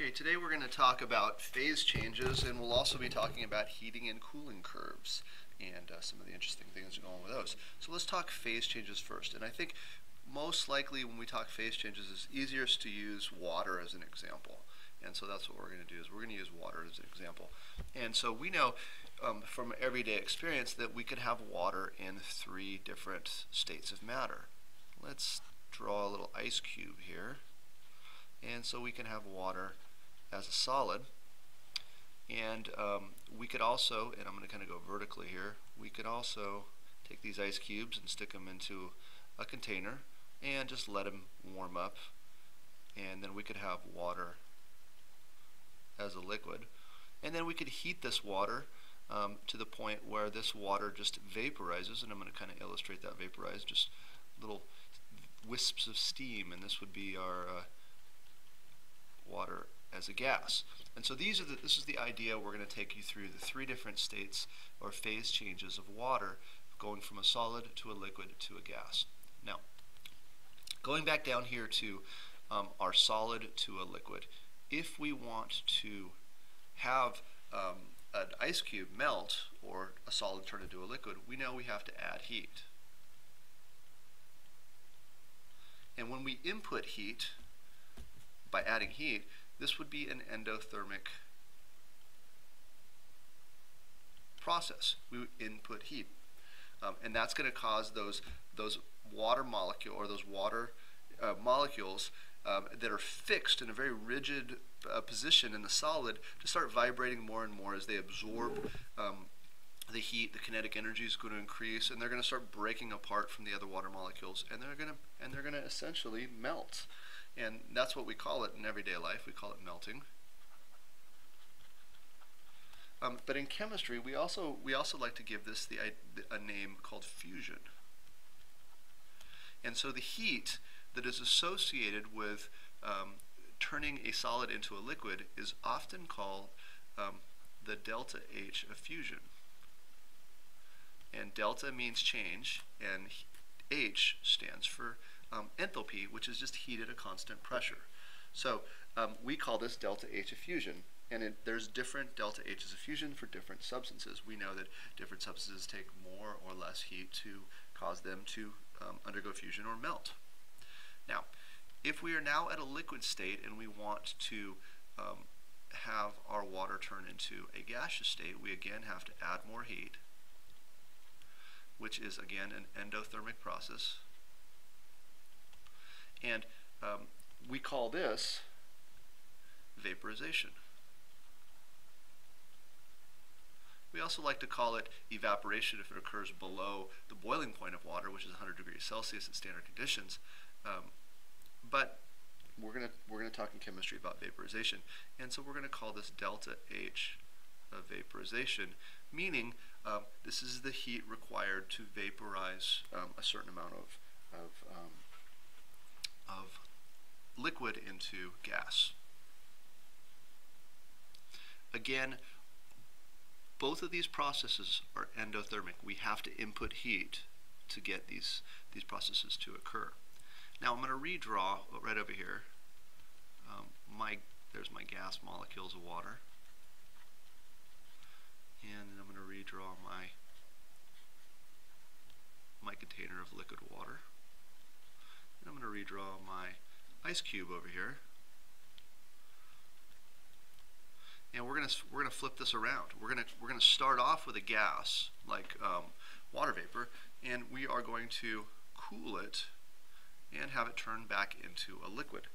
Okay, today we're going to talk about phase changes, and we'll also be talking about heating and cooling curves and some of the interesting things going on with those. So let's talk phase changes first. And I think most likely when we talk phase changes, it's easiest to use water as an example. And so that's what we're going to do, is we're going to use water as an example. And so we know from everyday experience that we could have water in 3 different states of matter. Let's draw a little ice cube here. And so we can have water as a solid. And we could also, and I'm going to kind of go vertically here, we could also take these ice cubes and stick them into a container and just let them warm up. And then we could have water as a liquid. And then we could heat this water to the point where this water just vaporizes, and I'm going to kind of illustrate that vaporize, just little wisps of steam, and this would be our water as a gas. And so this is the idea. We're going to take you through the 3 different states or phase changes of water, going from a solid to a liquid to a gas. Now, going back down here to our solid to a liquid, if we want to have an ice cube melt or a solid turn into a liquid, we know we have to add heat. And when we input heat, by adding heat, this would be an endothermic process. We would input heat. And that's going to cause those water molecule or those water molecules that are fixed in a very rigid position in the solid to start vibrating more and more as they absorb the heat. The kinetic energy is going to increase, and they're going to start breaking apart from the other water molecules, and they're going to essentially melt. And that's what we call it in everyday life. We call it melting. But in chemistry, we also like to give this a name called fusion. And so the heat that is associated with turning a solid into a liquid is often called the delta H of fusion. And delta means change, and H stands for enthalpy, which is just heat at a constant pressure. So we call this delta H of fusion, and there's different delta H's of fusion for different substances. We know that different substances take more or less heat to cause them to undergo fusion or melt. Now, if we are now at a liquid state and we want to have our water turn into a gaseous state, we again have to add more heat, which is again an endothermic process. And we call this vaporization. We also like to call it evaporation if it occurs below the boiling point of water, which is 100 degrees Celsius at standard conditions. But we're gonna talk in chemistry about vaporization, and so we're going to call this delta H of vaporization, meaning this is the heat required to vaporize a certain amount of liquid into gas. Again, both of these processes are endothermic. We have to input heat to get these processes to occur. Now I'm going to redraw right over here. There's my gas molecules of water. And I'm going to redraw my container of liquid water. And I'm going to redraw my ice cube over here. And we're gonna flip this around. We're gonna start off with a gas like water vapor, and we are going to cool it and have it turn back into a liquid.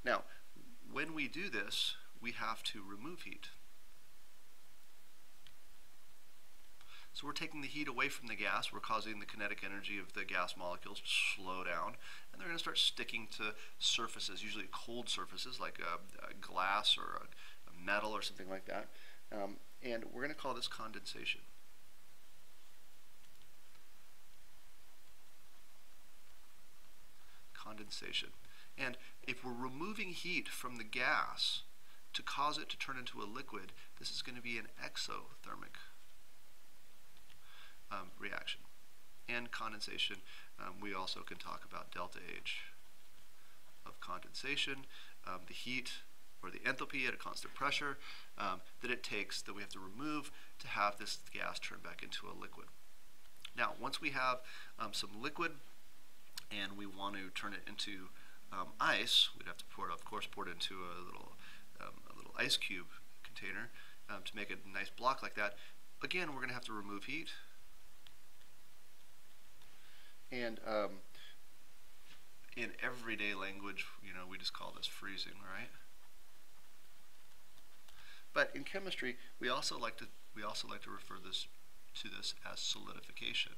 Now, when we do this, we have to remove heat. So we're taking the heat away from the gas. We're causing the kinetic energy of the gas molecules to slow down, and they're going to start sticking to surfaces, usually cold surfaces like a glass or a metal or something like that. And we're going to call this condensation. Condensation. And if we're removing heat from the gas to cause it to turn into a liquid, this is going to be an exothermic reaction. And condensation, we also can talk about delta H of condensation. The heat or the enthalpy at a constant pressure that it takes, that we have to remove to have this gas turn back into a liquid. Now, once we have some liquid and we want to turn it into ice, we'd have to pour it, of course, pour it into a little ice cube container to make a nice block like that. Again, we're going to have to remove heat. And in everyday language, we just call this freezing, right? But in chemistry, we also like to refer to this as solidification.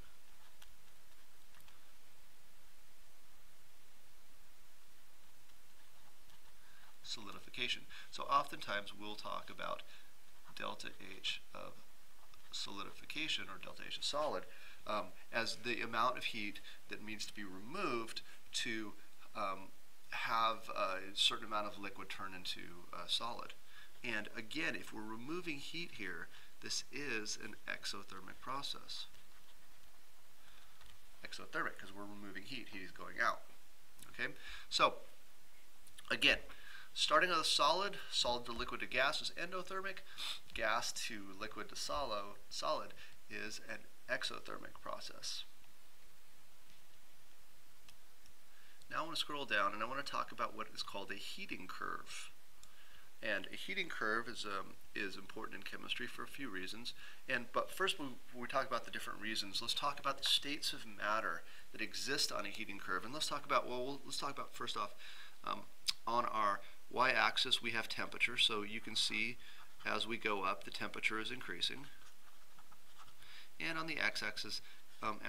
Solidification. So oftentimes we'll talk about delta H of solidification, or delta H of solid, as the amount of heat that needs to be removed to have a certain amount of liquid turn into solid. And again, if we're removing heat here, this is an exothermic process. Exothermic, because we're removing heat. Heat is going out. Okay? So, again, starting with a solid, solid to liquid to gas is endothermic. Gas to liquid to solid is an exothermic process. Now I want to scroll down and I want to talk about what is called a heating curve. And a heating curve is important in chemistry for a few reasons. But first, when we talk about the different reasons, let's talk about the states of matter that exist on a heating curve. And let's talk about first off, on our y-axis we have temperature. So you can see as we go up, the temperature is increasing. And on the x-axis,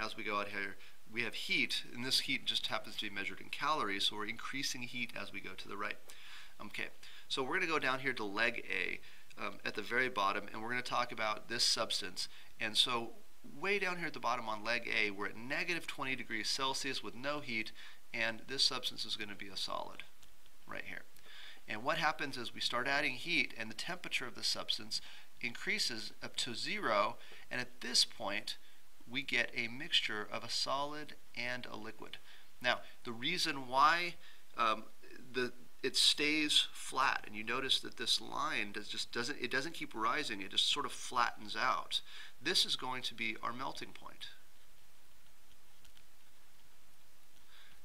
as we go out here, we have heat, and this heat just happens to be measured in calories, so we're increasing heat as we go to the right. Okay, so we're going to go down here to leg A at the very bottom, and we're going to talk about this substance. And so way down here at the bottom on leg A, we're at negative 20 degrees Celsius with no heat, and this substance is going to be a solid right here. And what happens is we start adding heat, and the temperature of the substance increases up to 0, and at this point we get a mixture of a solid and a liquid. Now, the reason why it stays flat, and you notice that this line doesn't keep rising, it just sort of flattens out. This is going to be our melting point,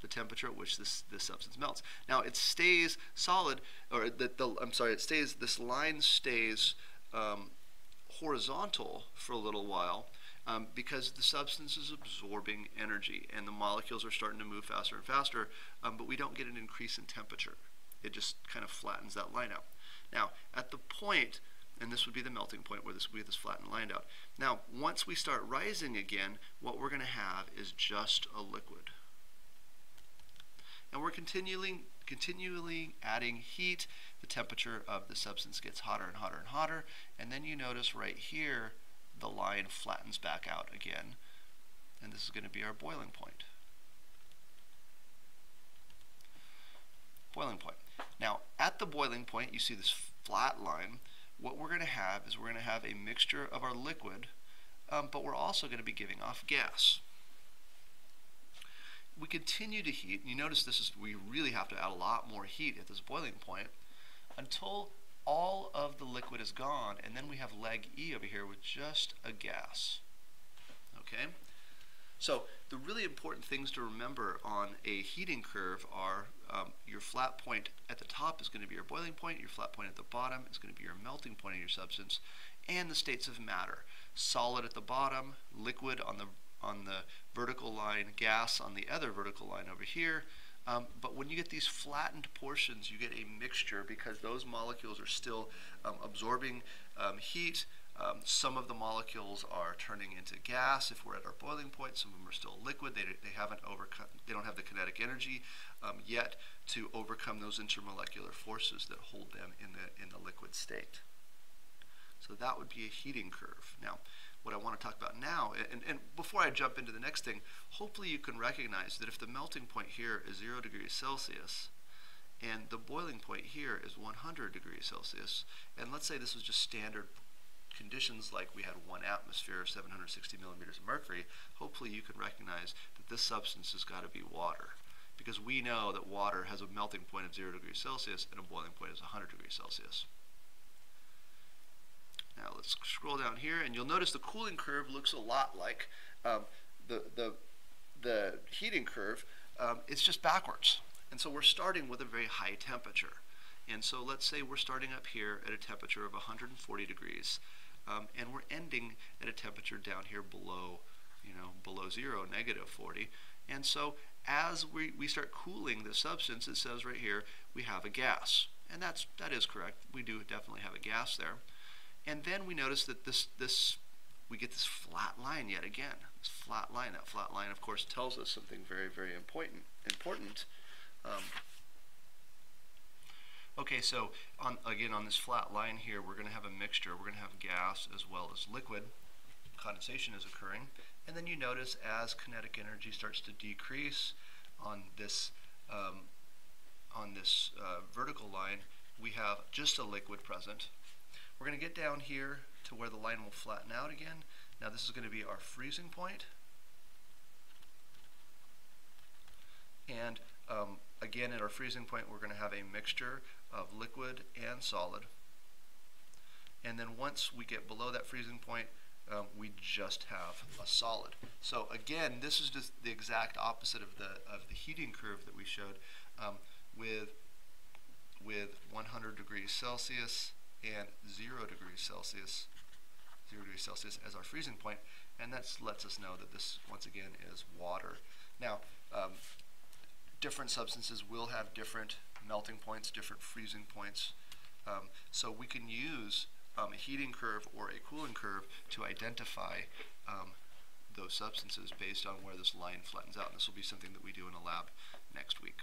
the temperature at which this substance melts. Now it stays solid, or this line stays horizontal for a little while because the substance is absorbing energy and the molecules are starting to move faster and faster, but we don't get an increase in temperature. It just kind of flattens that line out. Now, at the point, and this would be the melting point where we have this flattened line out. Now, once we start rising again, what we're going to have is just a liquid. And we're continually adding heat. The temperature of the substance gets hotter and hotter and hotter, and then you notice right here the line flattens back out again, and this is going to be our boiling point. Boiling point. Now, at the boiling point, you see this flat line. What we're going to have is we're going to have a mixture of our liquid, but we're also going to be giving off gas. We continue to heat, and you notice we really have to add a lot more heat at this boiling point until all of the liquid is gone, and then we have leg E over here with just a gas. Okay? So the really important things to remember on a heating curve are your flat point at the top is going to be your boiling point, your flat point at the bottom is going to be your melting point of your substance, and the states of matter. Solid at the bottom, liquid on the vertical line, gas on the other vertical line over here. But when you get these flattened portions, you get a mixture because those molecules are still absorbing heat. Some of the molecules are turning into gas if we're at our boiling point. Some of them are still liquid. They don't have the kinetic energy yet to overcome those intermolecular forces that hold them in the liquid state. So that would be a heating curve. Now, what I want to talk about now, and before I jump into the next thing, hopefully you can recognize that if the melting point here is 0 degrees Celsius and the boiling point here is 100 degrees Celsius, and let's say this was just standard conditions like we had 1 atmosphere, 760 millimeters of mercury, hopefully you can recognize that this substance has got to be water. because we know that water has a melting point of 0 degrees Celsius and a boiling point is 100 degrees Celsius. Now let's scroll down here, and you'll notice the cooling curve looks a lot like the heating curve. It's just backwards. And so we're starting with a very high temperature. And so let's say we're starting up here at a temperature of 140 degrees, and we're ending at a temperature down here below, below zero, -40. And so as we start cooling the substance, it says right here, we have a gas. And that is correct. We do definitely have a gas there. And then we notice that we get this flat line yet again. This flat line. That flat line, of course, tells us something very, very important. Okay, so again on this flat line here, we're going to have a mixture. We're going to have gas as well as liquid. Condensation is occurring. And then you notice as kinetic energy starts to decrease on this vertical line, we have just a liquid present. We're going to get down here to where the line will flatten out again. Now this is going to be our freezing point. And again, at our freezing point, we're going to have a mixture of liquid and solid. And then once we get below that freezing point, we just have a solid. So again, this is just the exact opposite of the heating curve that we showed with 100 degrees Celsius and 0 degrees Celsius as our freezing point, and that lets us know that this once again is water. Now, different substances will have different melting points, different freezing points, so we can use a heating curve or a cooling curve to identify those substances based on where this line flattens out, and this will be something that we do in a lab next week.